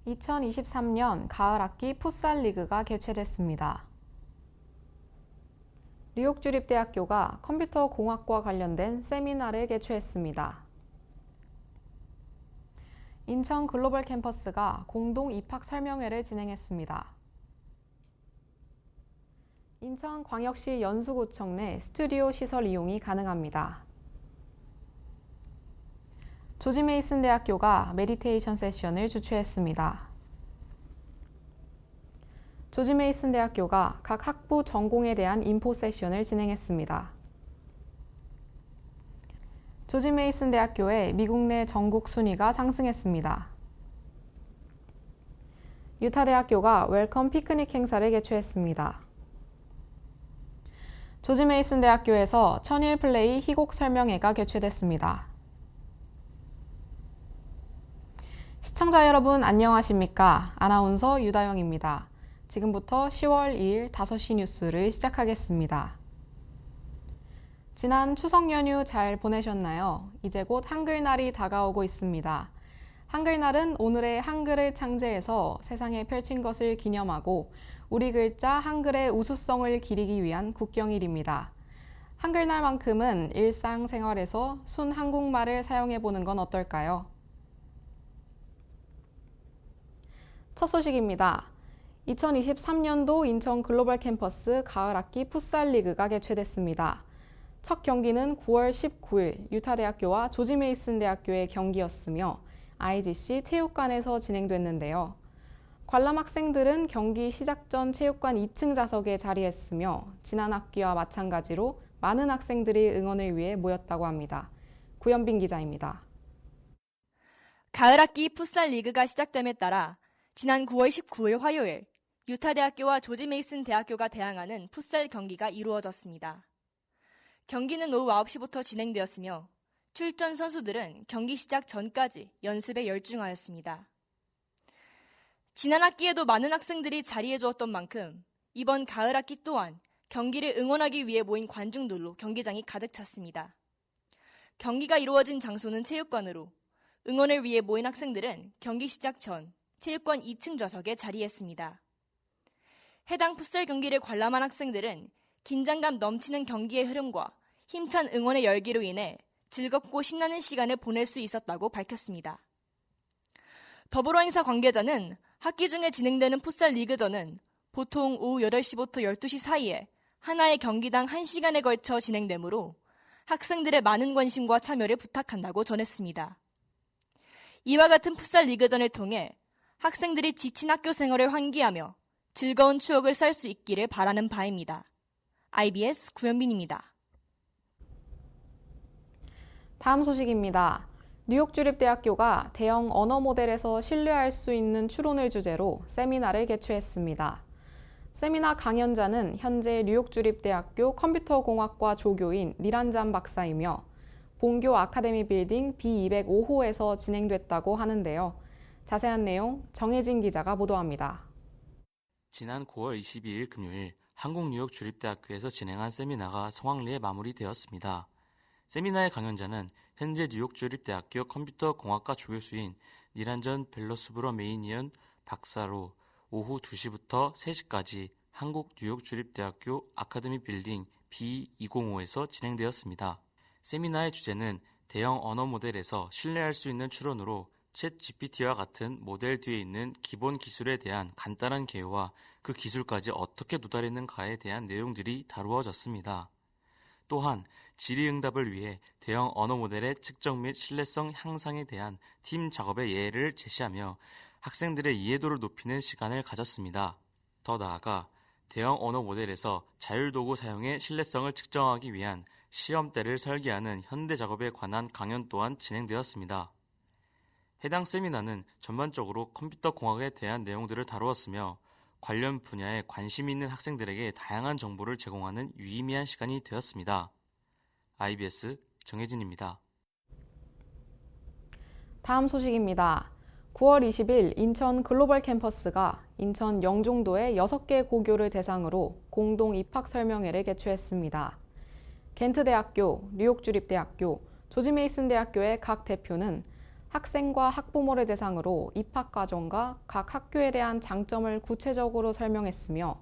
2023년 가을 학기 풋살 리그가 개최됐습니다. 뉴욕 주립대학교가 컴퓨터 공학과 관련된 세미나를 개최했습니다. 인천 글로벌 캠퍼스가 공동 입학 설명회를 진행했습니다. 인천광역시 연수구청 내 스튜디오 시설 이용이 가능합니다. 조지 메이슨 대학교가 메디테이션 세션을 주최했습니다. 조지 메이슨 대학교가 각 학부 전공에 대한 인포 세션을 진행했습니다. 조지 메이슨 대학교의 미국 내 전국 순위가 상승했습니다. 유타 대학교가 웰컴 피크닉 행사를 개최했습니다. 조지 메이슨 대학교에서 천일 플레이 희곡 설명회가 개최됐습니다. 시청자 여러분 안녕하십니까? 아나운서 유다영입니다. 지금부터 10월 2일 5시 뉴스를 시작하겠습니다. 지난 추석 연휴 잘 보내셨나요? 이제 곧 한글날이 다가오고 있습니다. 한글날은 오늘의 한글을 창제해서 세상에 펼친 것을 기념하고 우리 글자 한글의 우수성을 기리기 위한 국경일입니다. 한글날만큼은 일상생활에서 순 한국말을 사용해보는 건 어떨까요? 첫 소식입니다. 2023년도 인천 글로벌 캠퍼스 가을 학기 풋살 리그가 개최됐습니다. 첫 경기는 9월 19일 유타대학교와 조지 메이슨 대학교의 경기였으며 IGC 체육관에서 진행됐는데요. 관람 학생들은 경기 시작 전 체육관 2층 좌석에 자리했으며 지난 학기와 마찬가지로 많은 학생들이 응원을 위해 모였다고 합니다. 구현빈 기자입니다. 가을 학기 풋살 리그가 시작됨에 따라 지난 9월 19일 화요일 유타대학교와 조지 메이슨 대학교가 대항하는 풋살 경기가 이루어졌습니다. 경기는 오후 9시부터 진행되었으며 출전 선수들은 경기 시작 전까지 연습에 열중하였습니다. 지난 학기에도 많은 학생들이 자리해 주었던 만큼 이번 가을 학기 또한 경기를 응원하기 위해 모인 관중들로 경기장이 가득 찼습니다. 경기가 이루어진 장소는 체육관으로 응원을 위해 모인 학생들은 경기 시작 전 체육관 2층 좌석에 자리했습니다. 해당 풋살 경기를 관람한 학생들은 긴장감 넘치는 경기의 흐름과 힘찬 응원의 열기로 인해 즐겁고 신나는 시간을 보낼 수 있었다고 밝혔습니다. 더불어 행사 관계자는 학기 중에 진행되는 풋살 리그전은 보통 오후 8시부터 12시 사이에 하나의 경기당 1시간에 걸쳐 진행되므로 학생들의 많은 관심과 참여를 부탁한다고 전했습니다. 이와 같은 풋살 리그전을 통해 학생들이 지친 학교 생활을 환기하며 즐거운 추억을 쌓을 수 있기를 바라는 바입니다. IBS 구현빈입니다. 다음 소식입니다. 뉴욕 주립대학교가 대형 언어 모델에서 신뢰할 수 있는 추론을 주제로 세미나를 개최했습니다. 세미나 강연자는 현재 뉴욕 주립대학교 컴퓨터공학과 조교인 니란잠 박사이며 본교 아카데미 빌딩 B205호에서 진행됐다고 하는데요. 자세한 내용 정혜진 기자가 보도합니다. 지난 9월 22일 금요일 한국 뉴욕 주립대학교에서 진행한 세미나가 성황리에 마무리되었습니다. 세미나의 강연자는 현재 뉴욕 주립대학교 컴퓨터공학과 조교수인 니란전 벨로스브러 메이니언 박사로 오후 2시부터 3시까지 한국 뉴욕 주립대학교 아카데미 빌딩 B205에서 진행되었습니다. 세미나의 주제는 대형 언어 모델에서 신뢰할 수 있는 추론으로 챗 GPT와 같은 모델 뒤에 있는 기본 기술에 대한 간단한 개요와 그 기술까지 어떻게 도달했는가에 대한 내용들이 다루어졌습니다. 또한 질의응답을 위해 대형 언어 모델의 측정 및 신뢰성 향상에 대한 팀 작업의 예를 제시하며 학생들의 이해도를 높이는 시간을 가졌습니다. 더 나아가 대형 언어 모델에서 자율도구 사용의 신뢰성을 측정하기 위한 시험대를 설계하는 현대 작업에 관한 강연 또한 진행되었습니다. 해당 세미나는 전반적으로 컴퓨터 공학에 대한 내용들을 다루었으며 관련 분야에 관심이 있는 학생들에게 다양한 정보를 제공하는 유의미한 시간이 되었습니다. IBS 정혜진입니다. 다음 소식입니다. 9월 20일 인천 글로벌 캠퍼스가 인천 영종도의 6개 고교를 대상으로 공동 입학 설명회를 개최했습니다. 겐트대학교, 뉴욕주립대학교, 조지 메이슨 대학교의 각 대표는 학생과 학부모를 대상으로 입학 과정과 각 학교에 대한 장점을 구체적으로 설명했으며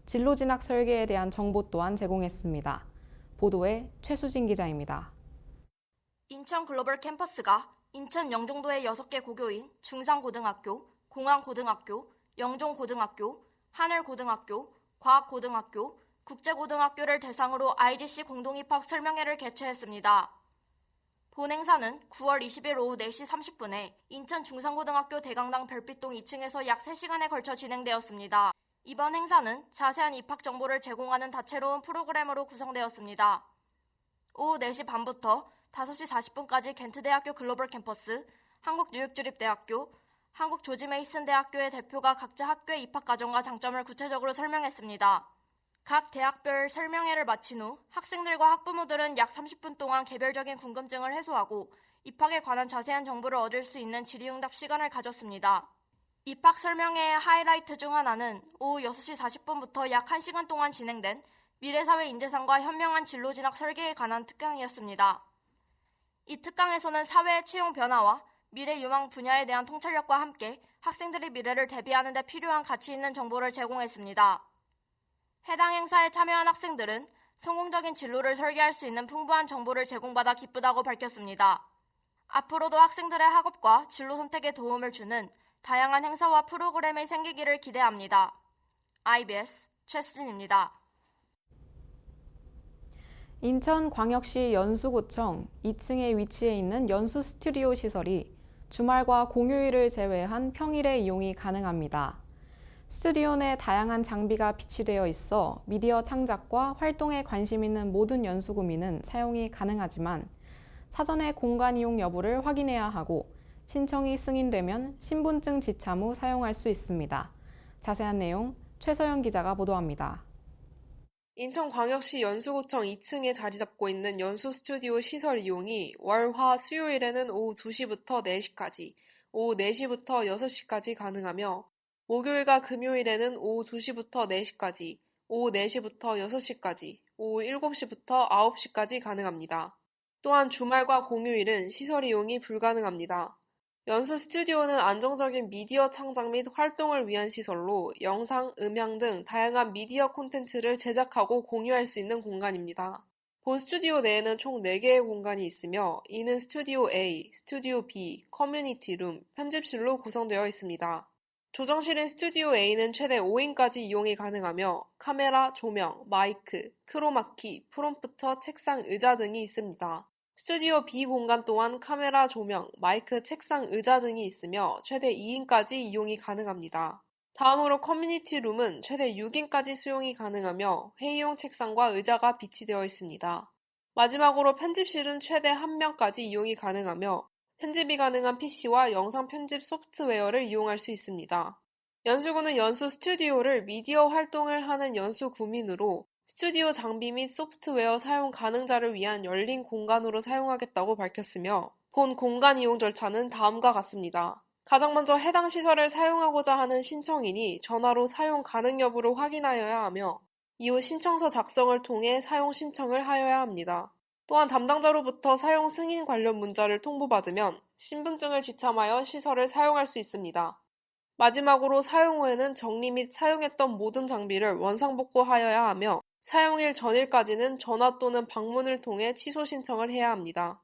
진로 진학 설계에 대한 정보 또한 제공했습니다. 보도에 최수진 기자입니다. 인천 글로벌 캠퍼스가 인천 영종도의 6개 고교인 중상고등학교, 공항고등학교, 영종고등학교, 하늘고등학교, 과학고등학교, 국제고등학교를 대상으로 IGC 공동입학 설명회를 개최했습니다. 본 행사는 9월 20일 오후 4시 30분에 인천 중상고등학교 대강당 별빛동 2층에서 약 3시간에 걸쳐 진행되었습니다. 이번 행사는 자세한 입학 정보를 제공하는 다채로운 프로그램으로 구성되었습니다. 오후 4시 반부터 5시 40분까지 겐트대학교 글로벌 캠퍼스, 한국뉴욕주립대학교, 한국조지메이슨대학교의 대표가 각자 학교의 입학 과정과 장점을 구체적으로 설명했습니다. 각 대학별 설명회를 마친 후 학생들과 학부모들은 약 30분 동안 개별적인 궁금증을 해소하고 입학에 관한 자세한 정보를 얻을 수 있는 질의응답 시간을 가졌습니다. 입학 설명회의 하이라이트 중 하나는 오후 6시 40분부터 약 1시간 동안 진행된 미래사회 인재상과 현명한 진로 진학 설계에 관한 특강이었습니다. 이 특강에서는 사회의 채용 변화와 미래 유망 분야에 대한 통찰력과 함께 학생들의 미래를 대비하는 데 필요한 가치 있는 정보를 제공했습니다. 해당 행사에 참여한 학생들은 성공적인 진로를 설계할 수 있는 풍부한 정보를 제공받아 기쁘다고 밝혔습니다. 앞으로도 학생들의 학업과 진로 선택에 도움을 주는 다양한 행사와 프로그램이 생기기를 기대합니다. IBS 최수진입니다. 인천광역시 연수구청 2층에 위치해 있는 연수 스튜디오 시설이 주말과 공휴일을 제외한 평일에 이용이 가능합니다. 스튜디오 내 다양한 장비가 비치되어 있어 미디어 창작과 활동에 관심 있는 모든 연수구민은 사용이 가능하지만 사전에 공간 이용 여부를 확인해야 하고 신청이 승인되면 신분증 지참 후 사용할 수 있습니다. 자세한 내용 최서영 기자가 보도합니다. 인천광역시 연수구청 2층에 자리 잡고 있는 연수 스튜디오 시설 이용이 월, 화, 수요일에는 오후 2시부터 4시까지, 오후 4시부터 6시까지 가능하며 목요일과 금요일에는 오후 2시부터 4시까지, 오후 4시부터 6시까지, 오후 7시부터 9시까지 가능합니다. 또한 주말과 공휴일은 시설 이용이 불가능합니다. 연수 스튜디오는 안정적인 미디어 창작 및 활동을 위한 시설로 영상, 음향 등 다양한 미디어 콘텐츠를 제작하고 공유할 수 있는 공간입니다. 본 스튜디오 내에는 총 4개의 공간이 있으며 이는 스튜디오 A, 스튜디오 B, 커뮤니티 룸, 편집실로 구성되어 있습니다. 조정실인 스튜디오 A는 최대 5인까지 이용이 가능하며 카메라, 조명, 마이크, 크로마키, 프롬프터, 책상, 의자 등이 있습니다. 스튜디오 B 공간 또한 카메라, 조명, 마이크, 책상, 의자 등이 있으며 최대 2인까지 이용이 가능합니다. 다음으로 커뮤니티 룸은 최대 6인까지 수용이 가능하며 회의용 책상과 의자가 비치되어 있습니다. 마지막으로 편집실은 최대 1명까지 이용이 가능하며 편집이 가능한 PC와 영상 편집 소프트웨어를 이용할 수 있습니다. 연수구는 연수 스튜디오를 미디어 활동을 하는 연수 구민으로 스튜디오 장비 및 소프트웨어 사용 가능자를 위한 열린 공간으로 사용하겠다고 밝혔으며 본 공간 이용 절차는 다음과 같습니다. 가장 먼저 해당 시설을 사용하고자 하는 신청인이 전화로 사용 가능 여부를 확인하여야 하며 이후 신청서 작성을 통해 사용 신청을 하여야 합니다. 또한 담당자로부터 사용 승인 관련 문자를 통보받으면 신분증을 지참하여 시설을 사용할 수 있습니다. 마지막으로 사용 후에는 정리 및 사용했던 모든 장비를 원상복구하여야 하며 사용일 전일까지는 전화 또는 방문을 통해 취소 신청을 해야 합니다.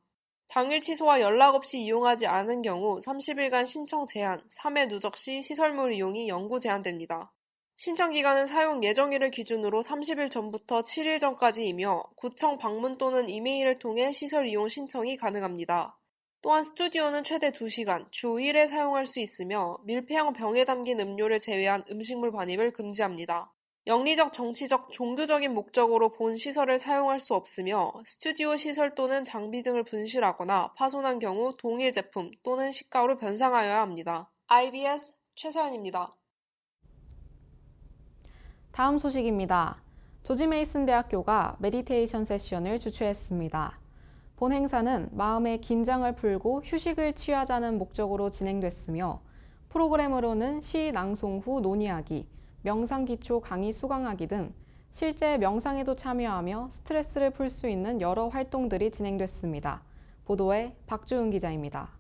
당일 취소와 연락 없이 이용하지 않은 경우 30일간 신청 제한, 3회 누적 시 시설물 이용이 영구 제한됩니다. 신청 기간은 사용 예정일을 기준으로 30일 전부터 7일 전까지이며 구청 방문 또는 이메일을 통해 시설 이용 신청이 가능합니다. 또한 스튜디오는 최대 2시간, 주 1회 사용할 수 있으며 밀폐형 병에 담긴 음료를 제외한 음식물 반입을 금지합니다. 영리적, 정치적, 종교적인 목적으로 본 시설을 사용할 수 없으며 스튜디오 시설 또는 장비 등을 분실하거나 파손한 경우 동일 제품 또는 시가로 변상하여야 합니다. IBS 최서연입니다. 다음 소식입니다. 조지 메이슨 대학교가 메디테이션 세션을 주최했습니다. 본 행사는 마음의 긴장을 풀고 휴식을 취하자는 목적으로 진행됐으며 프로그램으로는 시 낭송 후 논의하기, 명상 기초 강의 수강하기 등 실제 명상에도 참여하며 스트레스를 풀 수 있는 여러 활동들이 진행됐습니다. 보도에 박주은 기자입니다.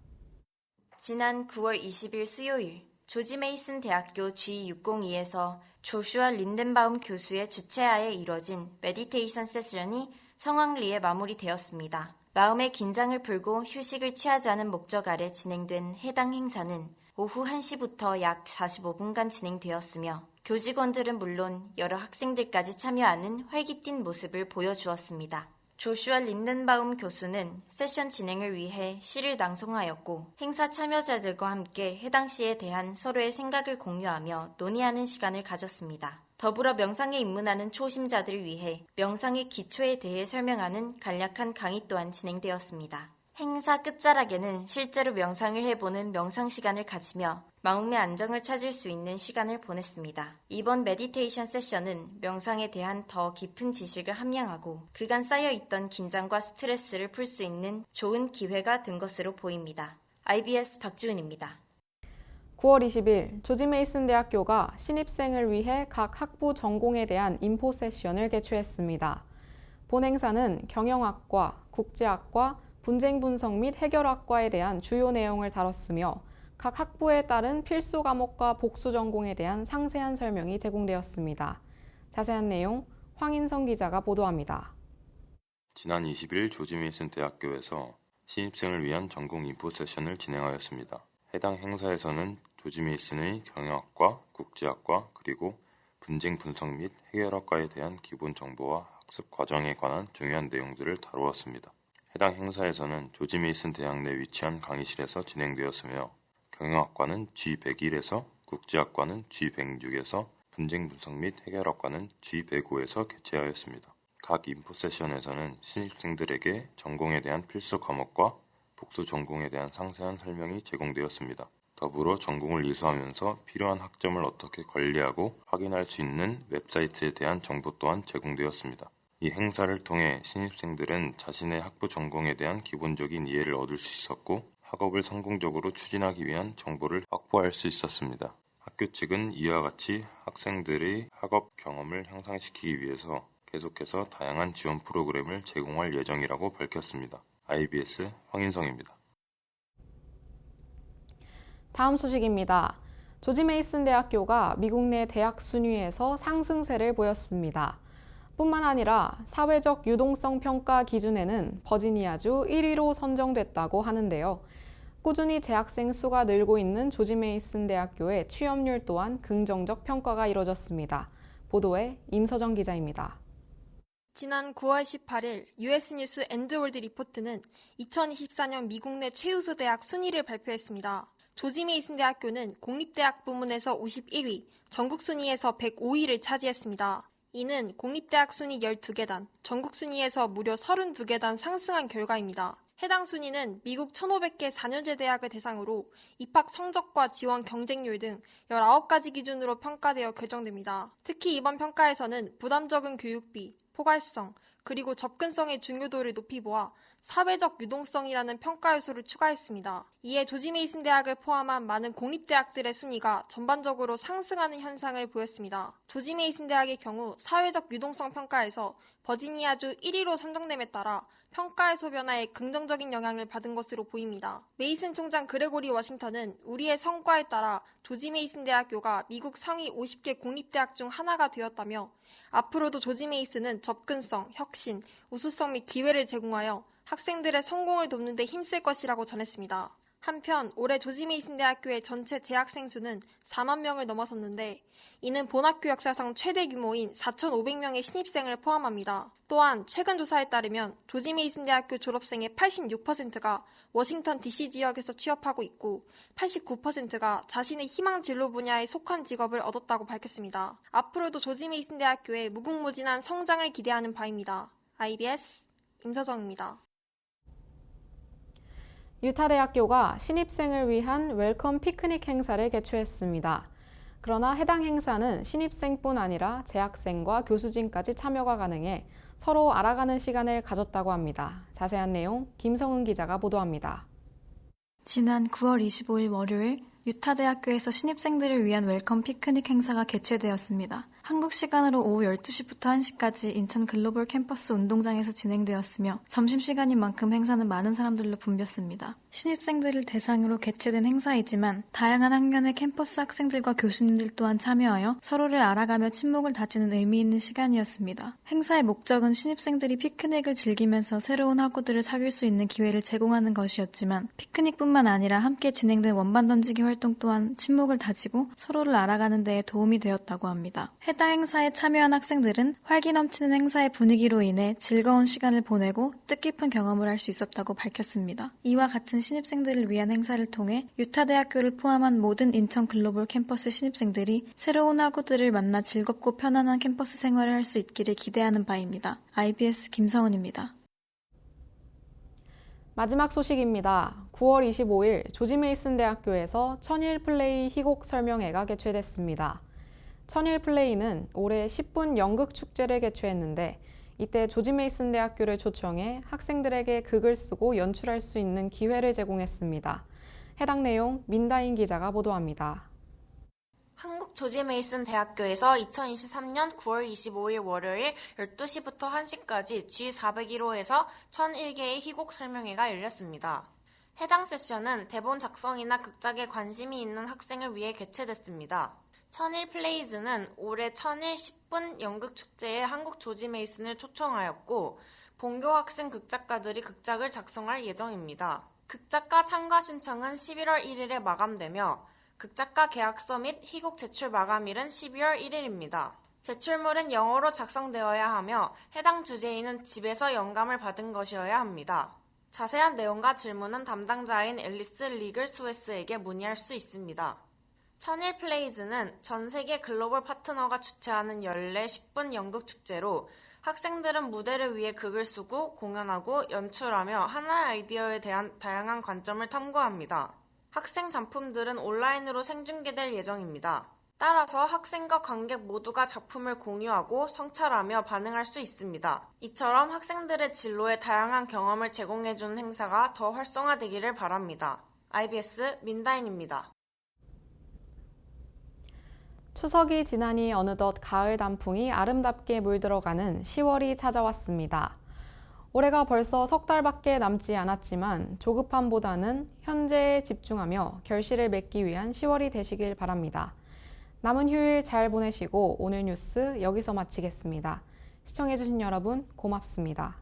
지난 9월 20일 수요일 조지 메이슨 대학교 G602에서 조슈아 린덴바움 교수의 주최하에 이뤄진 메디테이션 세션이 성황리에 마무리되었습니다. 마음의 긴장을 풀고 휴식을 취하자는 목적 아래 진행된 해당 행사는 오후 1시부터 약 45분간 진행되었으며 교직원들은 물론 여러 학생들까지 참여하는 활기띤 모습을 보여주었습니다. 조슈아 린덴바움 교수는 세션 진행을 위해 시를 낭송하였고 행사 참여자들과 함께 해당 시에 대한 서로의 생각을 공유하며 논의하는 시간을 가졌습니다. 더불어 명상에 입문하는 초심자들을 위해 명상의 기초에 대해 설명하는 간략한 강의 또한 진행되었습니다. 행사 끝자락에는 실제로 명상을 해보는 명상 시간을 가지며 마음의 안정을 찾을 수 있는 시간을 보냈습니다. 이번 메디테이션 세션은 명상에 대한 더 깊은 지식을 함양하고 그간 쌓여있던 긴장과 스트레스를 풀 수 있는 좋은 기회가 된 것으로 보입니다. IBS 박지훈입니다. 9월 20일 조지 메이슨 대학교가 신입생을 위해 각 학부 전공에 대한 인포 세션을 개최했습니다. 본 행사는 경영학과, 국제학과, 분쟁 분석 및 해결학과에 대한 주요 내용을 다뤘으며 각 학부에 따른 필수 과목과 복수 전공에 대한 상세한 설명이 제공되었습니다. 자세한 내용 황인성 기자가 보도합니다. 지난 20일 조지 메이슨 대학교에서 신입생을 위한 전공 인포 세션을 진행하였습니다. 해당 행사에서는 조지 메이슨의 경영학과, 국제학과, 그리고 분쟁 분석 및 해결학과에 대한 기본 정보와 학습 과정에 관한 중요한 내용들을 다루었습니다. 해당 행사에서는 조지 메이슨 대학 내 위치한 강의실에서 진행되었으며 경영학과는 G101에서, 국제학과는 G106에서, 분쟁 분석 및 해결학과는 G105에서 개최하였습니다. 각 인포 세션에서는 신입생들에게 전공에 대한 필수 과목과 복수 전공에 대한 상세한 설명이 제공되었습니다. 더불어 전공을 이수하면서 필요한 학점을 어떻게 관리하고 확인할 수 있는 웹사이트에 대한 정보 또한 제공되었습니다. 이 행사를 통해 신입생들은 자신의 학부 전공에 대한 기본적인 이해를 얻을 수 있었고 학업을 성공적으로 추진하기 위한 정보를 확보할 수 있었습니다. 학교 측은 이와 같이 학생들의 학업 경험을 향상시키기 위해서 계속해서 다양한 지원 프로그램을 제공할 예정이라고 밝혔습니다. IBS 황인성입니다. 다음 소식입니다. 조지 메이슨 대학교가 미국 내 대학 순위에서 상승세를 보였습니다. 뿐만 아니라 사회적 유동성 평가 기준에는 버지니아주 1위로 선정됐다고 하는데요. 꾸준히 재학생 수가 늘고 있는 조지 메이슨 대학교의 취업률 또한 긍정적 평가가 이뤄졌습니다. 보도에 임서정 기자입니다. 지난 9월 18일 US 뉴스 엔드월드 리포트는 2024년 미국 내 최우수 대학 순위를 발표했습니다. 조지 메이슨 대학교는 공립대학 부문에서 51위, 전국 순위에서 105위를 차지했습니다. 이는 공립대학 순위 12계단, 전국 순위에서 무려 32계단 상승한 결과입니다. 해당 순위는 미국 1,500개 4년제 대학을 대상으로 입학 성적과 지원 경쟁률 등 19가지 기준으로 평가되어 결정됩니다. 특히 이번 평가에서는 부담 적은 교육비, 포괄성, 그리고 접근성의 중요도를 높이 보아 사회적 유동성이라는 평가 요소를 추가했습니다. 이에 조지 메이슨 대학을 포함한 많은 공립대학들의 순위가 전반적으로 상승하는 현상을 보였습니다. 조지 메이슨 대학의 경우 사회적 유동성 평가에서 버지니아주 1위로 선정됨에 따라 평가 요소 변화에 긍정적인 영향을 받은 것으로 보입니다. 메이슨 총장 그레고리 워싱턴은 우리의 성과에 따라 조지 메이슨 대학교가 미국 상위 50개 공립대학 중 하나가 되었다며 앞으로도 조지 메이슨은 접근성, 혁신, 우수성 및 기회를 제공하여 학생들의 성공을 돕는 데 힘쓸 것이라고 전했습니다. 한편 올해 조지 메이슨 대학교의 전체 재학생 수는 4만 명을 넘어섰는데 이는 본학교 역사상 최대 규모인 4,500명의 신입생을 포함합니다. 또한 최근 조사에 따르면 조지 메이슨 대학교 졸업생의 86%가 워싱턴 DC 지역에서 취업하고 있고 89%가 자신의 희망 진로 분야에 속한 직업을 얻었다고 밝혔습니다. 앞으로도 조지 메이슨 대학교의 무궁무진한 성장을 기대하는 바입니다. IBS 임서정입니다. 유타대학교가 신입생을 위한 웰컴 피크닉 행사를 개최했습니다. 그러나 해당 행사는 신입생뿐 아니라 재학생과 교수진까지 참여가 가능해 서로 알아가는 시간을 가졌다고 합니다. 자세한 내용 김성은 기자가 보도합니다. 지난 9월 25일 월요일 유타대학교에서 신입생들을 위한 웰컴 피크닉 행사가 개최되었습니다. 한국 시간으로 오후 12시부터 1시까지 인천 글로벌 캠퍼스 운동장에서 진행되었으며 점심시간인 만큼 행사는 많은 사람들로 붐볐습니다. 신입생들을 대상으로 개최된 행사이지만 다양한 학년의 캠퍼스 학생들과 교수님들 또한 참여하여 서로를 알아가며 친목을 다지는 의미 있는 시간이었습니다. 행사의 목적은 신입생들이 피크닉을 즐기면서 새로운 학우들을 사귈 수 있는 기회를 제공하는 것이었지만 피크닉뿐만 아니라 함께 진행된 원반 던지기 활동 또한 친목을 다지고 서로를 알아가는 데에 도움이 되었다고 합니다. 해당 행사에 참여한 학생들은 활기 넘치는 행사의 분위기로 인해 즐거운 시간을 보내고 뜻깊은 경험을 할 수 있었다고 밝혔습니다. 이와 같은 신입생들을 위한 행사를 통해 유타대학교를 포함한 모든 인천 글로벌 캠퍼스 신입생들이 새로운 학우들을 만나 즐겁고 편안한 캠퍼스 생활을 할 수 있기를 기대하는 바입니다. IBS 김성은입니다. 마지막 소식입니다. 9월 25일 조지 메이슨 대학교에서 천일 플레이 희곡 설명회가 개최됐습니다. 천일 플레이는 올해 10분 연극 축제를 개최했는데 이때 조지 메이슨 대학교를 초청해 학생들에게 극을 쓰고 연출할 수 있는 기회를 제공했습니다. 해당 내용 민다인 기자가 보도합니다. 한국 조지 메이슨 대학교에서 2023년 9월 25일 월요일 12시부터 1시까지 G401호에서 1001개의 희곡 설명회가 열렸습니다. 해당 세션은 대본 작성이나 극작에 관심이 있는 학생을 위해 개최됐습니다. 천일 플레이즈는 올해 천일 10분 연극축제에 한국 조지 메이슨을 초청하였고 본교 학생 극작가들이 극작을 작성할 예정입니다. 극작가 참가 신청은 11월 1일에 마감되며 극작가 계약서 및 희곡 제출 마감일은 12월 1일입니다. 제출물은 영어로 작성되어야 하며 해당 주제인은 집에서 영감을 받은 것이어야 합니다. 자세한 내용과 질문은 담당자인 앨리스 리글 스웨스에게 문의할 수 있습니다. 천일 플레이즈는 전 세계 글로벌 파트너가 주최하는 연례 10분 연극 축제로 학생들은 무대를 위해 극을 쓰고 공연하고 연출하며 하나의 아이디어에 대한 다양한 관점을 탐구합니다. 학생 작품들은 온라인으로 생중계될 예정입니다. 따라서 학생과 관객 모두가 작품을 공유하고 성찰하며 반응할 수 있습니다. 이처럼 학생들의 진로에 다양한 경험을 제공해주는 행사가 더 활성화되기를 바랍니다. IBS 민다인입니다. 추석이 지나니 어느덧 가을 단풍이 아름답게 물들어가는 10월이 찾아왔습니다. 올해가 벌써 석 달밖에 남지 않았지만 조급함보다는 현재에 집중하며 결실을 맺기 위한 10월이 되시길 바랍니다. 남은 휴일 잘 보내시고 오늘 뉴스 여기서 마치겠습니다. 시청해주신 여러분 고맙습니다.